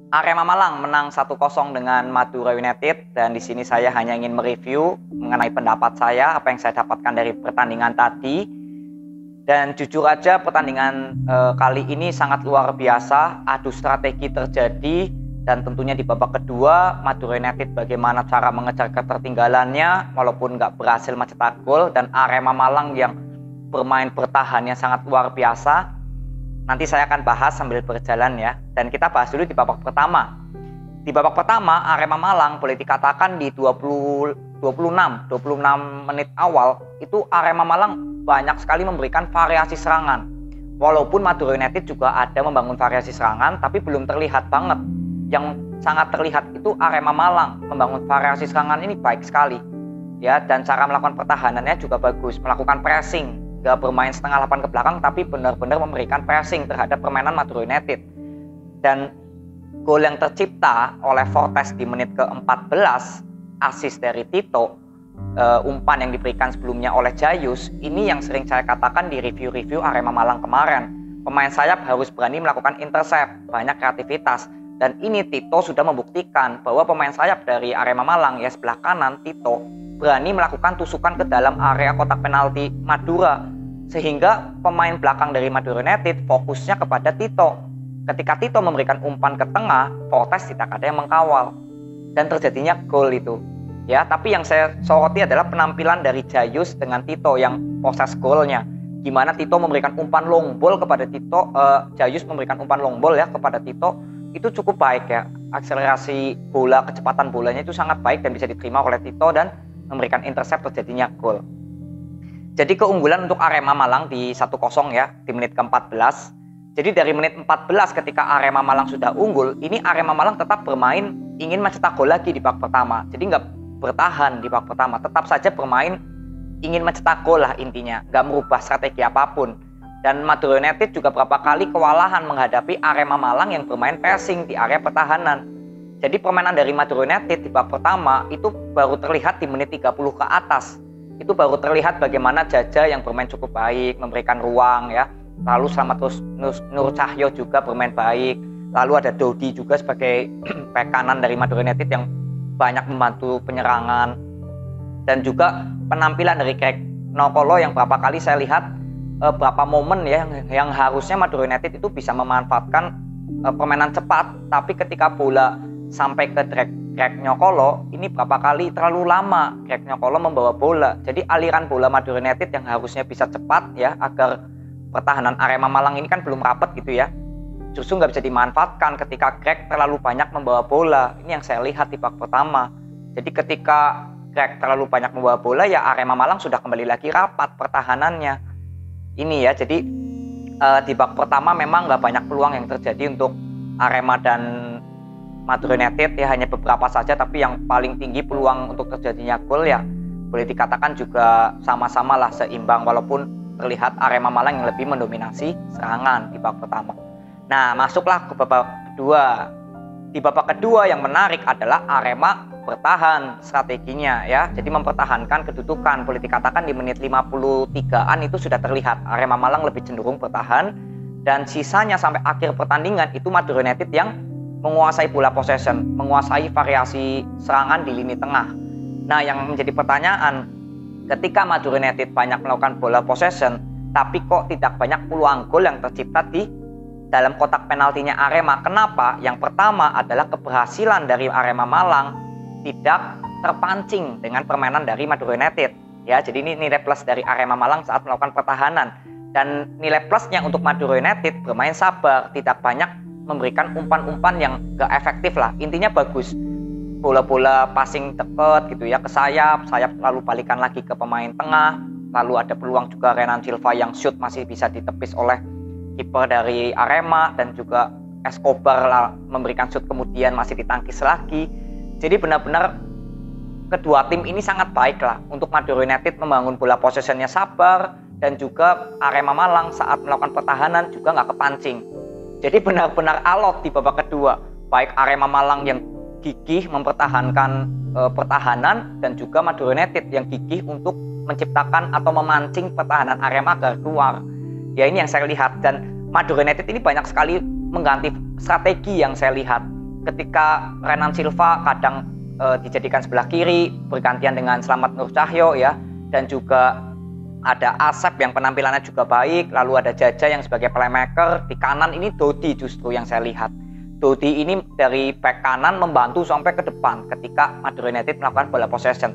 Arema Malang menang 1-0 dengan Madura United, dan di sini saya hanya ingin mereview mengenai pendapat saya, apa yang saya dapatkan dari pertandingan tadi. Dan jujur aja pertandingan kali ini sangat luar biasa, adu strategi terjadi, dan tentunya di babak kedua Madura United bagaimana cara mengejar ketertinggalannya walaupun nggak berhasil mencetak gol, dan Arema Malang yang bermain bertahannya sangat luar biasa. Nanti saya akan bahas sambil berjalan ya. Dan kita bahas dulu di babak pertama. Di babak pertama, Arema Malang boleh dikatakan di 26 menit awal itu Arema Malang banyak sekali memberikan variasi serangan. Walaupun Madura United juga ada membangun variasi serangan, tapi belum terlihat banget. Yang sangat terlihat itu Arema Malang membangun variasi serangan ini baik sekali. Ya, dan cara melakukan pertahanannya juga bagus, melakukan pressing. Gak bermain setengah lapan ke belakang, tapi benar-benar memberikan pressing terhadap permainan Madura United. Dan gol yang tercipta oleh Fortes di menit ke-14, assist dari Tito, umpan yang diberikan sebelumnya oleh Jayus, ini yang sering saya katakan di review-review Arema Malang kemarin. Pemain sayap harus berani melakukan intercept, banyak kreativitas. Dan ini Tito sudah membuktikan bahwa pemain sayap dari Arema Malang, ya sebelah kanan Tito, berani melakukan tusukan ke dalam area kotak penalti Madura, sehingga pemain belakang dari Madura United fokusnya kepada Tito. Ketika Tito memberikan umpan ke tengah, Fortes tidak ada yang mengkawal, dan terjadinya gol itu. Ya, tapi yang saya soroti adalah penampilan dari Jayus dengan Tito yang proses golnya. Gimana Tito memberikan umpan long ball kepada Tito, Jayus memberikan umpan long ball ya kepada Tito, itu cukup baik ya. Akselerasi bola, kecepatan bolanya itu sangat baik dan bisa diterima oleh Tito dan memberikan intercept, terjadinya gol. Jadi keunggulan untuk Arema Malang di 1-0 ya di menit ke-14. Jadi dari menit 14 ketika Arema Malang sudah unggul, ini Arema Malang tetap bermain ingin mencetak gol lagi di babak pertama. Jadi nggak bertahan di babak pertama, tetap saja bermain ingin mencetak gol lah intinya, nggak merubah strategi apapun. Dan Madura United juga berapa kali kewalahan menghadapi Arema Malang yang bermain pressing di area pertahanan. Jadi permainan dari Madura United di babak pertama itu baru terlihat di menit 30 ke atas. Itu baru terlihat bagaimana Jaja yang bermain cukup baik, memberikan ruang ya. Lalu Slamet Nur Cahyo juga bermain baik. Lalu ada Dodi juga sebagai bek kanan dari Madura United yang banyak membantu penyerangan. Dan juga penampilan dari Greg Nokolo yang berapa kali saya lihat berapa momen ya yang harusnya Madura United itu bisa memanfaatkan permainan cepat, tapi ketika bola sampai ke Greg Nokolo, ini berapa kali terlalu lama Greg Nokolo membawa bola. Jadi aliran bola Madura United yang harusnya bisa cepat ya, agar pertahanan Arema Malang ini kan belum rapat gitu ya, justru nggak bisa dimanfaatkan ketika Greg terlalu banyak membawa bola. Ini yang saya lihat di babak pertama. Jadi ketika Greg terlalu banyak membawa bola, ya Arema Malang sudah kembali lagi rapat pertahanannya. Ini ya, jadi di babak pertama memang nggak banyak peluang yang terjadi untuk Arema dan Madura United ya, hanya beberapa saja, tapi yang paling tinggi peluang untuk terjadinya gol ya boleh dikatakan juga sama-sama lah seimbang, walaupun terlihat Arema Malang yang lebih mendominasi serangan di babak pertama. Nah, masuklah ke babak kedua. Di babak kedua yang menarik adalah Arema bertahan strateginya ya. Jadi mempertahankan kedudukan, boleh dikatakan di menit 53-an itu sudah terlihat Arema Malang lebih cenderung bertahan, dan sisanya sampai akhir pertandingan itu Madura United yang menguasai bola possession, menguasai variasi serangan di lini tengah. Nah, yang menjadi pertanyaan, ketika Madura United banyak melakukan bola possession, tapi kok tidak banyak peluang gol yang tercipta di dalam kotak penaltinya Arema. Kenapa? Yang pertama adalah keberhasilan dari Arema Malang tidak terpancing dengan permainan dari Madura United. Ya, jadi ini nilai plus dari Arema Malang saat melakukan pertahanan. Dan nilai plusnya untuk Madura United bermain sabar, tidak banyak memberikan umpan-umpan yang gak efektif lah. Intinya bagus, bola-bola passing deket gitu ya ke sayap lalu balikan lagi ke pemain tengah. Lalu ada peluang juga Renan Silva yang shoot masih bisa ditepis oleh kiper dari Arema, dan juga Escobar lah memberikan shoot kemudian masih ditangkis lagi. Jadi benar-benar kedua tim ini sangat baik lah. Untuk Madura United membangun bola possessionnya sabar, dan juga Arema Malang saat melakukan pertahanan juga gak kepancing. Jadi benar-benar alot di babak kedua. Baik Arema Malang yang gigih mempertahankan pertahanan, dan juga Madura United yang gigih untuk menciptakan atau memancing pertahanan Arema agar keluar. Ya, ini yang saya lihat. Dan Madura United ini banyak sekali mengganti strategi yang saya lihat. ketika Renan Silva kadang dijadikan sebelah kiri bergantian dengan Slamet Nur Cahyo ya, dan juga ada Asep yang penampilannya juga baik, lalu ada Jaja yang sebagai playmaker. Di kanan ini Dodi justru yang saya lihat. Dodi ini dari back kanan membantu sampai ke depan ketika Madura United melakukan bola possession.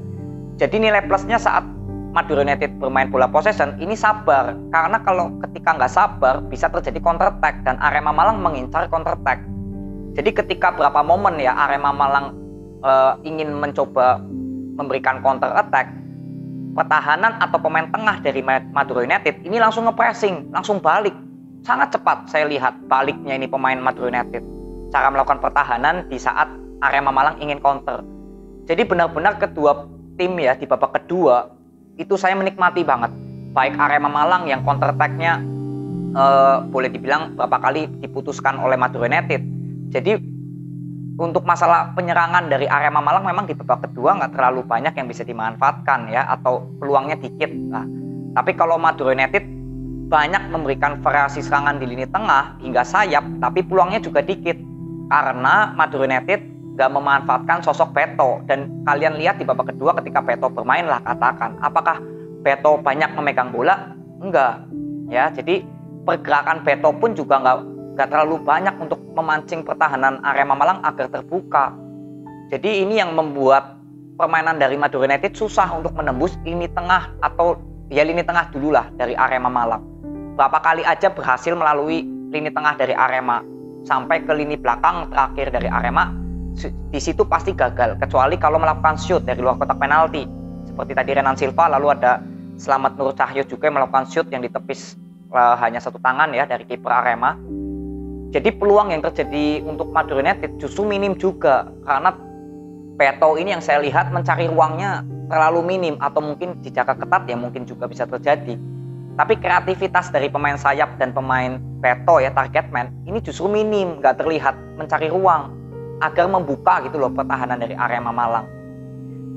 Jadi nilai plusnya saat Madura United bermain bola possession ini sabar, karena kalau ketika nggak sabar bisa terjadi counter attack dan Arema Malang mengincar counter attack. Jadi ketika berapa momen ya Arema Malang ingin mencoba memberikan counter attack, pertahanan atau pemain tengah dari Madura United ini langsung nge-pressing, langsung balik. Sangat cepat saya lihat baliknya ini pemain Madura United. Cara melakukan pertahanan di saat Arema Malang ingin counter. Jadi benar-benar kedua tim ya di babak kedua itu saya menikmati banget. Baik Arema Malang yang counter attack-nya boleh dibilang beberapa kali diputuskan oleh Madura United. Jadi untuk masalah penyerangan dari Arema Malang memang di babak kedua nggak terlalu banyak yang bisa dimanfaatkan ya, atau peluangnya dikit. Nah, tapi kalau Madura United banyak memberikan variasi serangan di lini tengah hingga sayap, tapi peluangnya juga dikit karena Madura United nggak memanfaatkan sosok Beto. Dan kalian lihat di babak kedua ketika Beto bermain lah, katakan apakah Beto banyak memegang bola? Enggak ya. Jadi pergerakan Beto pun juga nggak terlalu banyak untuk memancing pertahanan Arema Malang agar terbuka. Jadi ini yang membuat permainan dari Madura United susah untuk menembus lini tengah, atau ya lini tengah dulu lah dari Arema Malang. Berapa kali aja berhasil melalui lini tengah dari Arema sampai ke lini belakang terakhir dari Arema, di situ pasti gagal, kecuali kalau melakukan shoot dari luar kotak penalti seperti tadi Renan Silva, lalu ada Slamet Nur Cahyo juga yang melakukan shoot yang ditepis hanya satu tangan ya dari kiper Arema. Jadi peluang yang terjadi untuk Madura United justru minim juga, karena Beto ini yang saya lihat mencari ruangnya terlalu minim, atau mungkin dijaga ketat ya mungkin juga bisa terjadi. Tapi kreativitas dari pemain sayap dan pemain Beto ya target man ini justru minim, nggak terlihat mencari ruang agar membuka gitu loh pertahanan dari Arema Malang.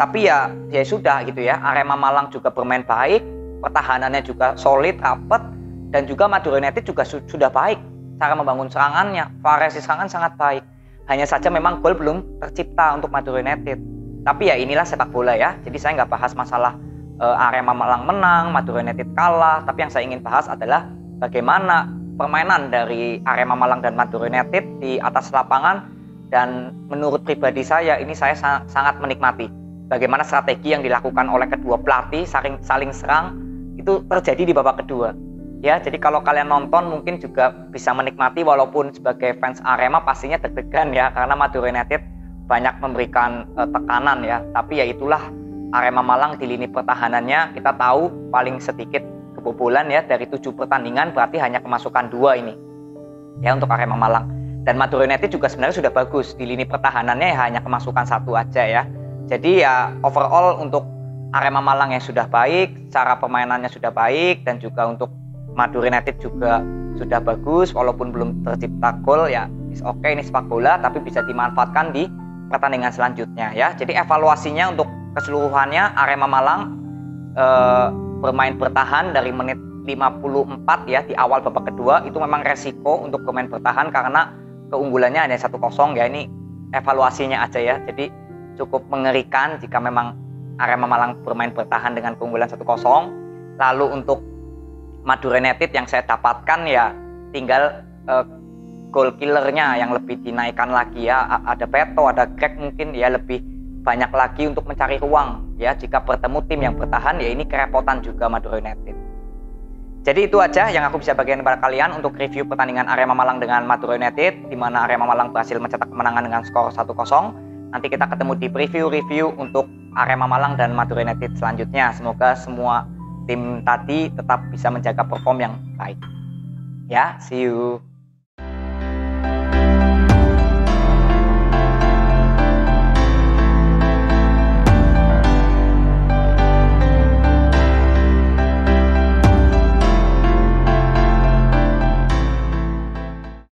Tapi ya sudah gitu ya, Arema Malang juga bermain baik, pertahanannya juga solid, rapat, dan juga Madura United juga sudah baik. Cara membangun serangannya, variasi serangan sangat baik. Hanya saja memang gol belum tercipta untuk Madura United. Tapi ya inilah sepak bola ya. Jadi saya nggak bahas masalah Arema Malang menang, Madura United kalah. Tapi yang saya ingin bahas adalah bagaimana permainan dari Arema Malang dan Madura United di atas lapangan. Dan menurut pribadi saya, ini saya sangat menikmati bagaimana strategi yang dilakukan oleh kedua pelatih saling serang itu terjadi di babak kedua. Ya, jadi kalau kalian nonton mungkin juga bisa menikmati, walaupun sebagai fans Arema pastinya deg-degan ya, karena Madura United banyak memberikan tekanan ya. Tapi ya itulah Arema Malang di lini pertahanannya kita tahu paling sedikit kebobolan ya, dari 7 pertandingan berarti hanya kemasukan 2 ini ya untuk Arema Malang. Dan Madura United juga sebenarnya sudah bagus di lini pertahanannya ya, hanya kemasukan 1 aja ya. Jadi ya overall untuk Arema Malang yang sudah baik, cara permainannya sudah baik, dan juga untuk Madura United juga sudah bagus, walaupun belum tercipta gol ya, oke, ini sepak bola tapi bisa dimanfaatkan di pertandingan selanjutnya ya. Jadi evaluasinya untuk keseluruhannya Arema Malang bermain bertahan dari menit 54 ya di awal babak kedua itu memang resiko untuk bermain bertahan karena keunggulannya hanya 1-0 ya. Ini evaluasinya aja ya. Jadi cukup mengerikan jika memang Arema Malang bermain bertahan dengan keunggulan 1-0. Lalu untuk Madura United yang saya dapatkan ya tinggal goal killernya yang lebih dinaikkan lagi ya. Ada Beto, ada Greg mungkin ya, lebih banyak lagi untuk mencari ruang ya. Jika bertemu tim yang bertahan ya ini kerepotan juga Madura United. Jadi itu aja yang aku bisa bagikan kepada kalian untuk review pertandingan Arema Malang dengan Madura United, di mana Arema Malang berhasil mencetak kemenangan dengan skor 1-0. Nanti kita ketemu di preview-review untuk Arema Malang dan Madura United selanjutnya. Semoga semua tim tadi tetap bisa menjaga perform yang baik. Ya, see you.